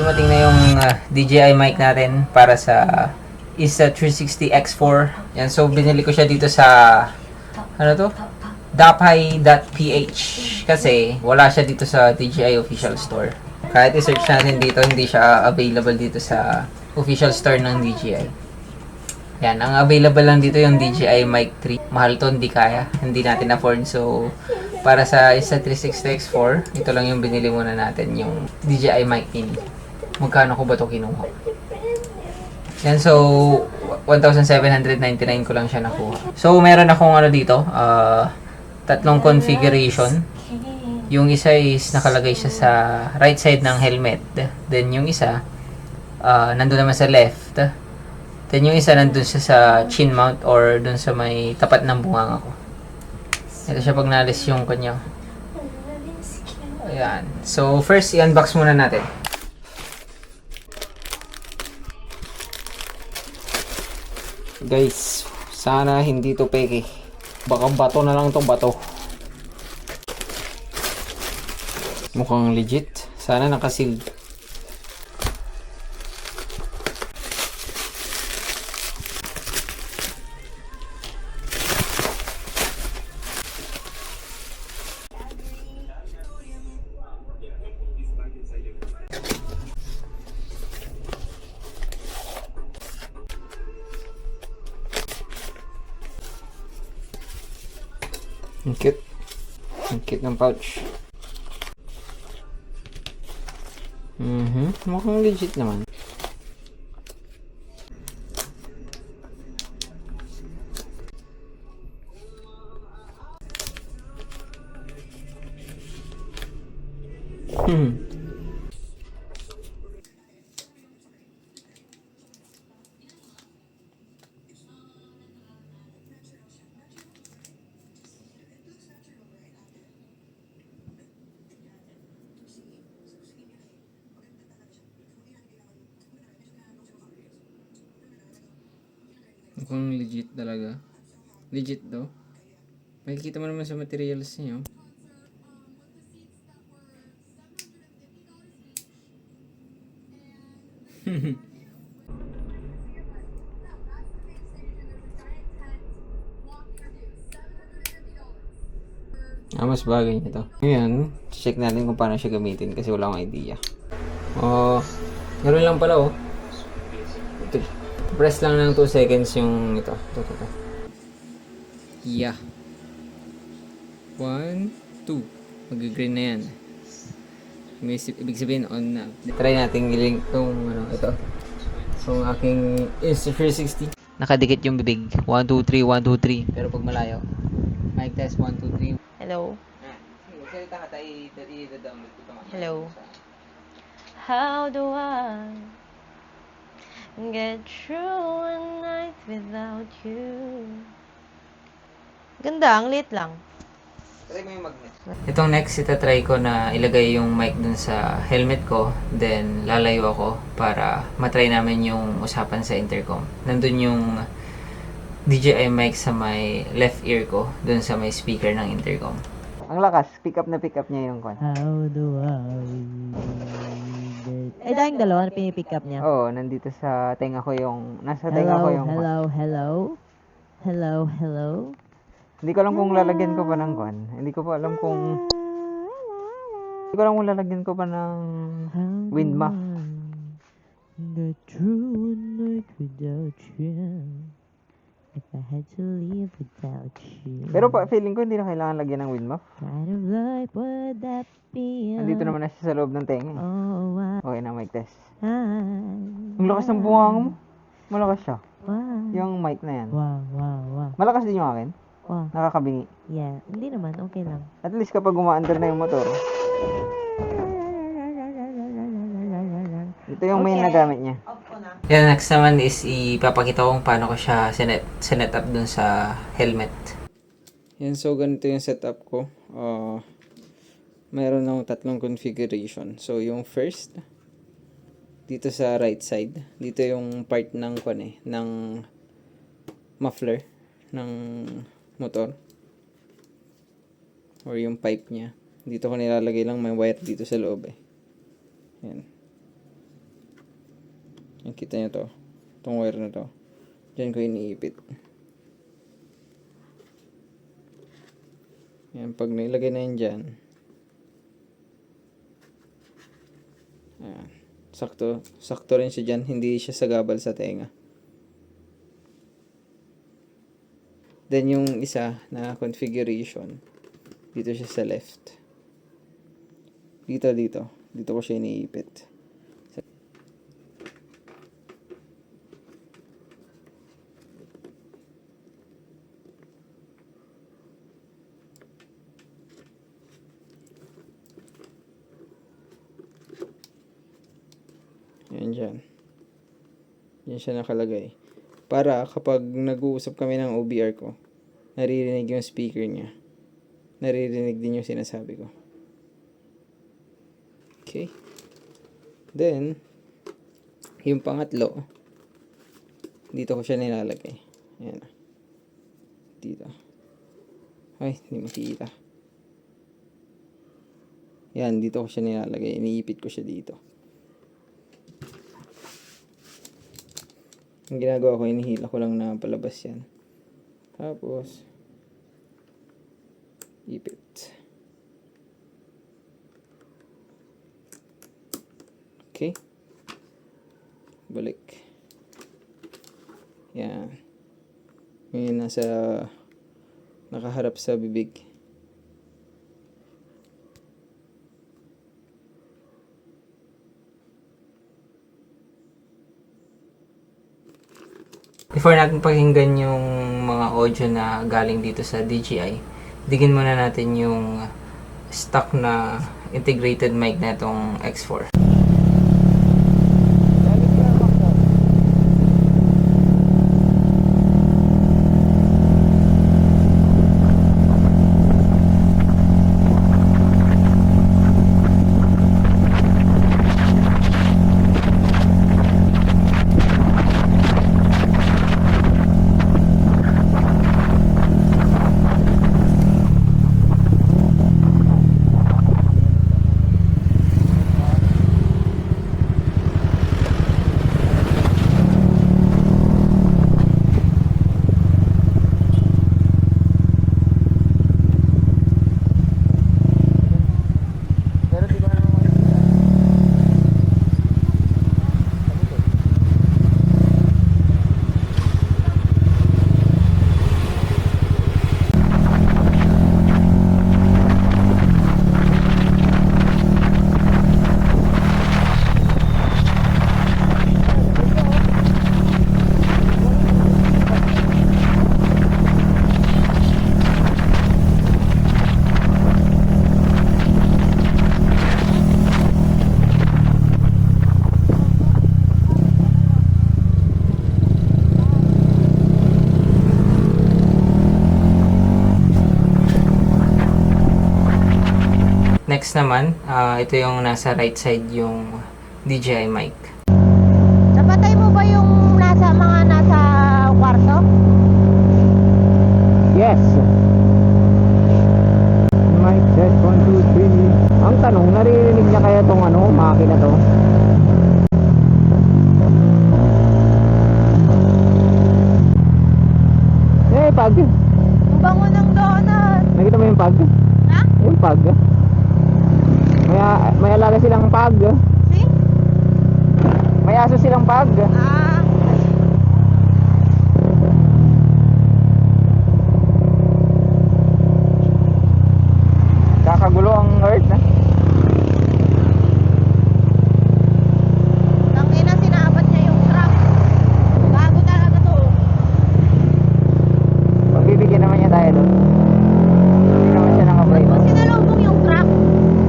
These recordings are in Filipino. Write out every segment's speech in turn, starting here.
dumating na yung DJI mic natin para sa Insta360 X4. Yan, so binili ko siya dito sa ano to? Dapay.ph kasi wala siya dito sa DJI official store. Kahit i-search natin dito, hindi siya available dito sa official store ng DJI. Yan, ang available lang dito yung DJI Mic 3. Mahal to, hindi kaya. Hindi natin afford. So, para sa Insta360 X4, ito lang yung binili muna natin, yung DJI Mic Mini. Magkano ko ba to kinuha? Yan, so, 1,799 ko lang siya nakuha. So, meron akong ano dito, tatlong configuration. Yung isa is nakalagay siya sa right side ng helmet. Then, yung isa, nandun naman sa left. Then yung isa nandun siya sa chin mount or dun sa may tapat ng bunganga ko. Ito siya pag nalis yung kanya. Ayan. So first i-unbox muna natin. Guys, sana hindi to peke. Baka bato na lang tong bato. Mukhang legit. Sana nakasil. Ang cute. Ang cute ng pouch. Mukhang legit naman. Mukhang legit talaga. Legit daw. Makikita mo naman sa materials niyo. Mas bagay nito. Ngayon, check natin kung paano siya gamitin kasi wala akong idea. Ganoon lang pala oh. Ito. Press lang ng 2 seconds yung ito. Ito. Yeah. 1, 2. Mag-green na yan. Ibig sabihin on na. Try natin i-link itong ito. So, aking Insta360. Nakadikit yung bibig. 1, 2, 3, 1, 2, 3. Pero pag malayo. Mic test 1, 2, 3. Hello. Magsalita ka tayo. I-download ko ito. Hello. How do I get through a night without you? Ganda, ang lit lang. Try mo yung magnet. Itong next, itatry ko na ilagay yung mic dun sa helmet ko. Then, lalayo ako para matry namin yung usapan sa intercom. Nandun yung DJI mic sa may left ear ko. Dun sa may speaker ng intercom. Ang lakas. Pick up niya yung kwan. How do I get... dahil dalawa na pinipick up niya. Oo, nandito sa tenga ko yung... Nasa tenga ko yung... Hello. Hindi ko alam kung lalagyan ko pa ng kwan. Hindi ko alam kung lalagyan ko pa ng wind muff. Get through a night without you. If I had to live without you. Pero feeling ko hindi na kailangan lagyan ng wind muff. Kind of life would that be? Nandito naman na siya sa loob ng tenga. Oh, Okay na, mic test. Ang lakas ng bunganga mo. Malakas siya. Wow. Yung mic na yan. Wow. Malakas din yung akin. Wow. Nakakabingi. Yeah, hindi naman. Okay lang. At least kapag umaandar na yung motor. Ito yung main na gamit niya. Yan, next naman is ipapakita ko kung paano ko siya sinet up dun sa helmet. Yan, so ganito yung setup ko. Mayroon akong tatlong configuration. So yung first, dito sa right side, dito yung part ng ng muffler ng motor or yung pipe niya. Dito ko nilalagay lang, may wire dito sa loob eh. Yan. Nakita nyo to. Itong wire na to. Diyan ko iniipit. Yan, pag nilagay na yun dyan. Ayan. Sakto. Sakto rin siya dyan. Hindi siya sagabal sa tenga. Then yung isa na configuration, dito siya sa left. Dito. Dito ko siya iniipit. Yan dyan. Yan siya nakalagay. Para kapag nag-uusap kami ng OBR ko, naririnig yung speaker niya. Naririnig din yung sinasabi ko. Okay. Then, yung pangatlo, dito ko siya nilalagay. Ayan. Dito. Ay, hindi makikita. Yan, dito ko siya nilalagay. Iniipit ko siya dito. Ang ginagawa ko, inihila ko lang na palabas yan. Tapos, ipit. Okay. Balik. Yan. Ngayon nasa nakaharap sa bibig. Before natin pakinggan yung mga audio na galing dito sa DJI, digin muna natin yung stock na integrated mic na itong X4. Next naman, ito yung nasa right side yung DJI mic. Napatay mo ba yung mga nasa kwarto? Yes! Mic check, 1, 2, 3. Ang tanong, naririnig niya kaya itong makina to? Pag. Ang bango ng donut. Nakita mo yung pag? Ha? Yung pag. May alaga silang pag. See? May aso silang pag. Ah. Kakagulo ang earth na. Tangina, sinabat niya yung truck. Bago talaga to. Pagbibigyan naman niya tayo doon. Hindi naman siya nakabay. Ba't mo sinalubong yung truck?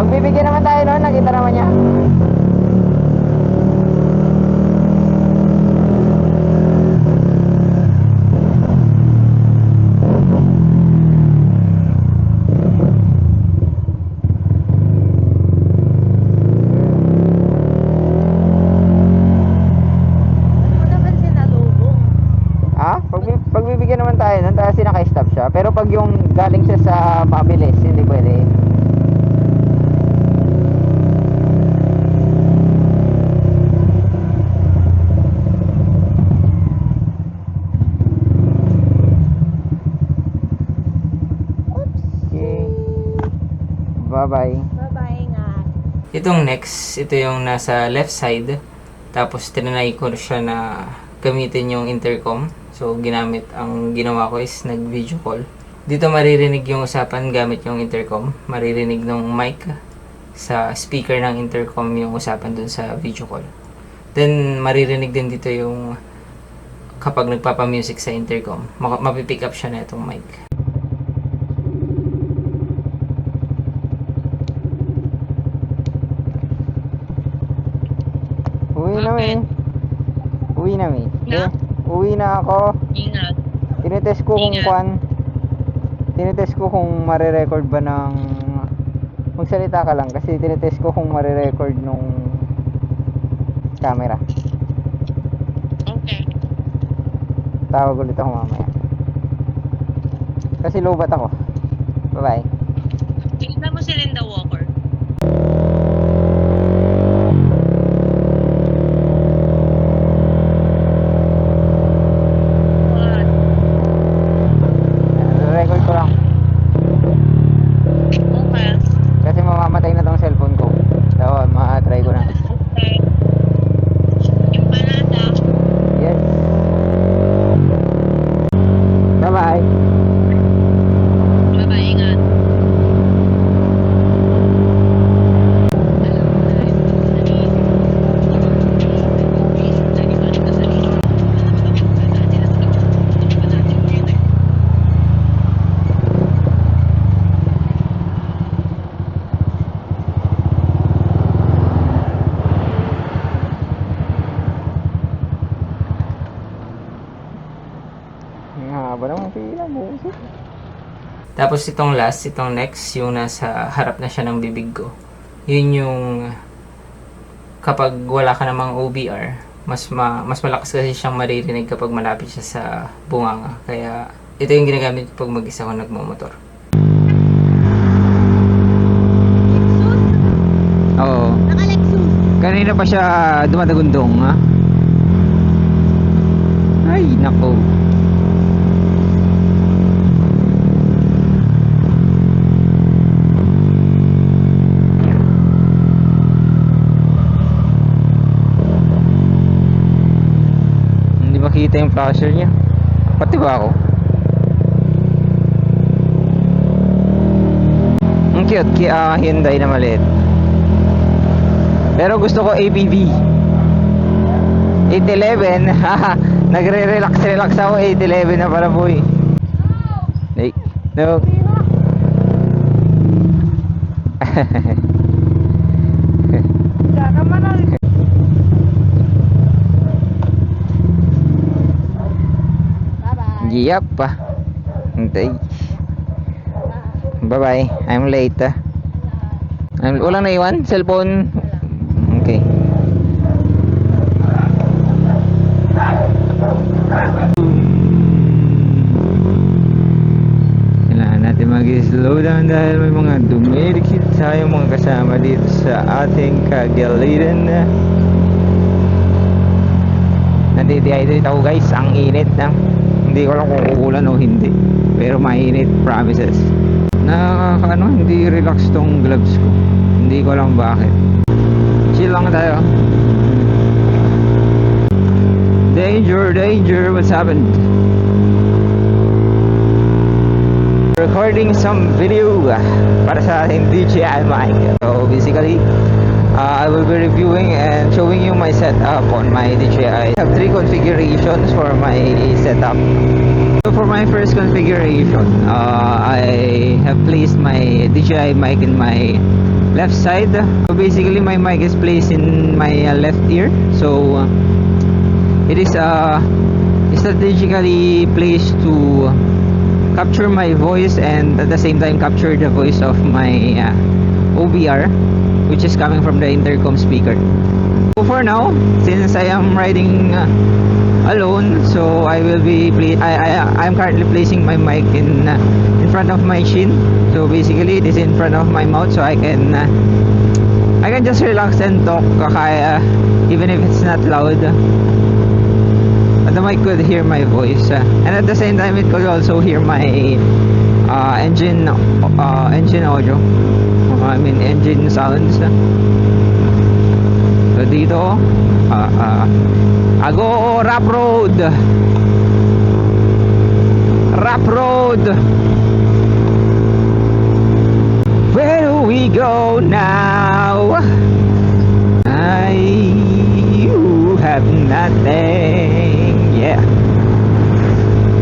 Pagbibigyan naman tayo doon, nakita naman niya. Pagbibigyan naman tayo nun, kasi naka-stop siya. Pero pag yung galing siya sa mabilis, hindi pwede. Bye-bye. Bye-bye, ingat. Itong next, ito yung nasa left side. Tapos tinanay ko siya na gamitin yung intercom. So ginamit, ang ginawa ko is nag-video call. Dito maririnig yung usapan gamit yung intercom. Maririnig ng mic sa speaker ng intercom yung usapan dun sa video call. Then maririnig din dito yung kapag nagpapa-music sa intercom. Mapipick up siya na itong mic. Uwi na, Mi. Na? Uwi na ako. Ingat. Tinetest ko kung tinetest ko kung mare-record ba ng magsalita ka lang kasi tinetest ko kung mare-record nung camera. Okay. Tawag ulit ako mamaya. Kasi low bat ako. Bye-bye. Tingnan mo si Linda Walker. What? Record ko lang. Okay. Kasi mamamatay na tong cellphone ko. So, ma-try ko na. Okay. Empanada. Yes. Bye-bye. Bye-bye, ingat. Ang haba naman pila, buset. Tapos itong last, itong next, yung nasa harap na siya ng bibig ko. Yun yung kapag wala ka namang OBR, mas malakas kasi siyang maririnig kapag malapit siya sa bunganga. Kaya ito yung ginagamit ko pag mag-isa ko nagmumotor. Oo. Naka-Lexus. Kanina pa siya dumadagundong, ha? Ay, nako. Hindi makita yung flasher niya. Pati ba ako? Ang cute, Hyundai na maliit. Pero gusto ko ABV 811. Haha, nagre-relax ako. 811 na para, boy. Hey, no. Bye-bye. Yep. Hintay. Bye-bye. I'm late. Walang naiwan? Cellphone? Okay. Kailangan natin mag-slow down dahil may mga dumidikit tayong mga kasama dito sa ating kagaliran. Nade-dehydrate ako, guys. Ang init na. Hindi ko alam kung uulan o hindi. Pero mainit, promises. Hindi relax tong gloves ko. Hindi ko alam bakit. Chill lang tayo. Danger, danger, what's happened? Recording some video para sa ating DJI mic. So basically, I will be reviewing and showing you my setup on my DJI. I have 3 configurations for my setup. So for my first configuration, I have placed my DJI mic in my left side. So basically my mic is placed in my left ear. So it is strategically placed to capture my voice and at the same time capture the voice of my OBR, which is coming from the intercom speaker. So for now, since I am riding alone, so I will be I'm currently placing my mic in front of my chin. So basically it is in front of my mouth, so I can just relax and talk even if it's not loud. The mic could hear my voice and at the same time it could also hear my engine audio. engine sounds. So dito, Ago Rap Road. Rap Road. Where do we go now? You have nothing. Yeah.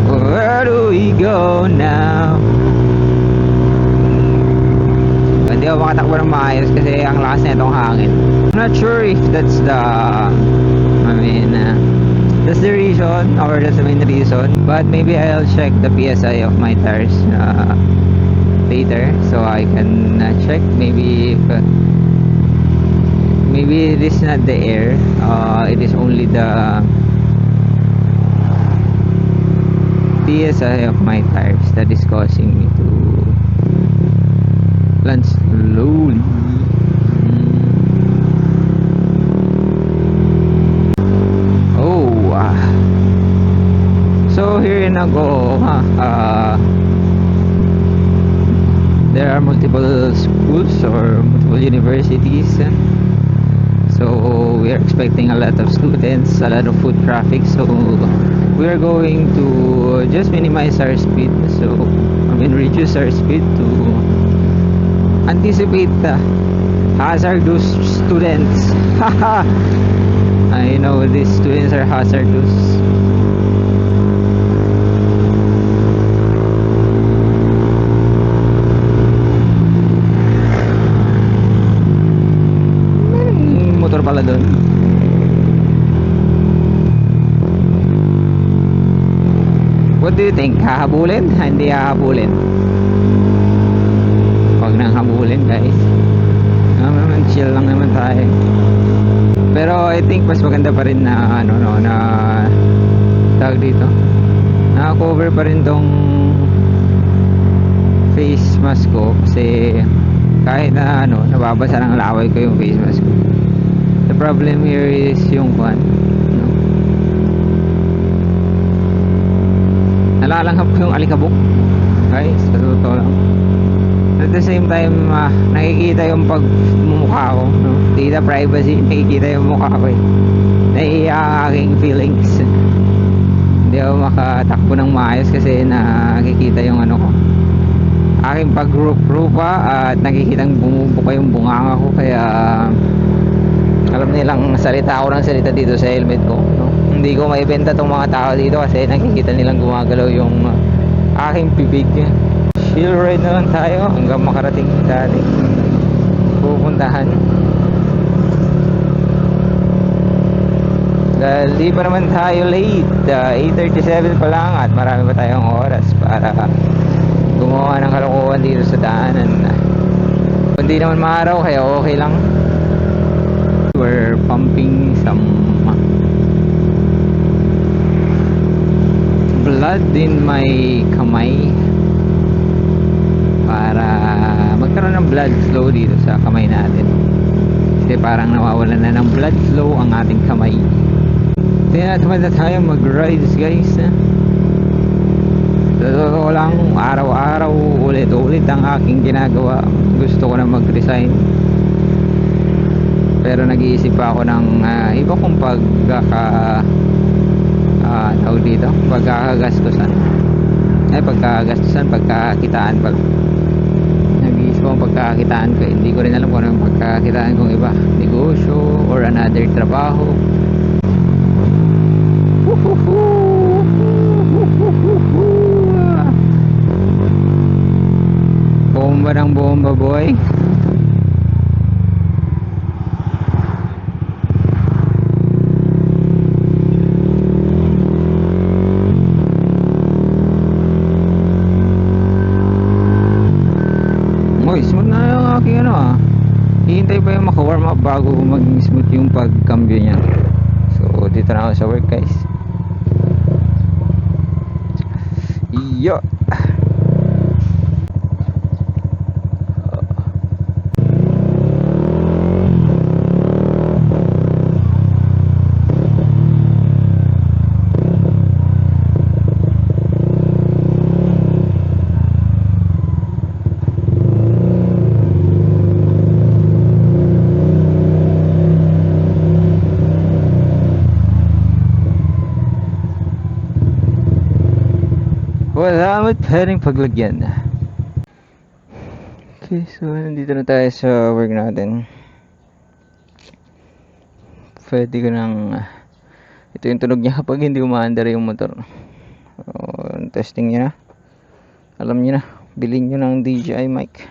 Where do we go now? Hindi ako makatakbo ng maayos kasi ang lakas na itong hangin. I'm not sure if that's the that's the reason or that's the main reason, but maybe I'll check the PSI of my tires later so I can check maybe if maybe it is not the air, it is only the PSI of my tires that is causing me to run slowly. So here in Ago, there are multiple schools or multiple universities. So we are expecting a lot of students, a lot of foot traffic. So we are going to just minimize our speed. So reduce our speed to anticipate hazardous students. I know these students are hazardous. Motor pala doon. What do you think? Hahabulin? Hindi hahabulin. Huwag nang habulin, guys. Chill lang naman tayo. Pero I think mas maganda pa rin na na tawag dito. Naka-cover pa rin tong face mask ko kasi kahit na nababasa ng laway ko yung face mask ko. The problem here is yung nalalanghap ko yung alikabok, guys, sa totoo lang. At the same time, nakikita yung pagmumukha ko, data privacy, nakikita yung mukha ko naiiyak ang aking feelings. Hindi ako makatakbo ng maayos kasi nakikita yung ko, aking pag-rupa at nakikitang bumubuka yung bunganga ko, kaya alam nilang salita ako ng salita dito sa helmet ko, hindi ko maibenta tong mga tao dito kasi nakikita nilang gumagalaw yung aking bibig. Chill ride na lang tayo hanggang makarating sa ating pupuntahan. Dahil di pa naman tayo late, 8:37 pa lang at marami pa tayong oras para gumawa ng kalokohan dito sa daanan. Kung di naman maaraw kaya okay lang. We're pumping some blood in my kamay para magkaroon ng blood flow dito sa kamay natin kasi parang nawawalan na ng blood flow ang ating kamay. Tinatamad na tayo mag rides, guys. Totoo lang, araw-araw ulit-ulit ang aking ginagawa. Gusto ko na mag-resign pero nag-iisip pa ako ng iba kong tawag dito, pagkakakitaan pag nag-iisip akong pagkakakitaan ko, hindi ko rin alam kung anong pagkakakitaan kong iba, negosyo or another trabaho. Bomba ng bomba, boy. Smooth na yung aking hihintay pa yung maka-warm up bago maging smooth yung pagkambyo niya. So dito na ako sa work, guys. Yo! Wala naman pwedeng paglagyan. Okay, so nandito na tayo sa work natin. Pwede ko nang ito yung tunog niya kapag hindi umaandar yung motor. So, testing niya na. Alam niyo na, bilhin niyo ng DJI mic.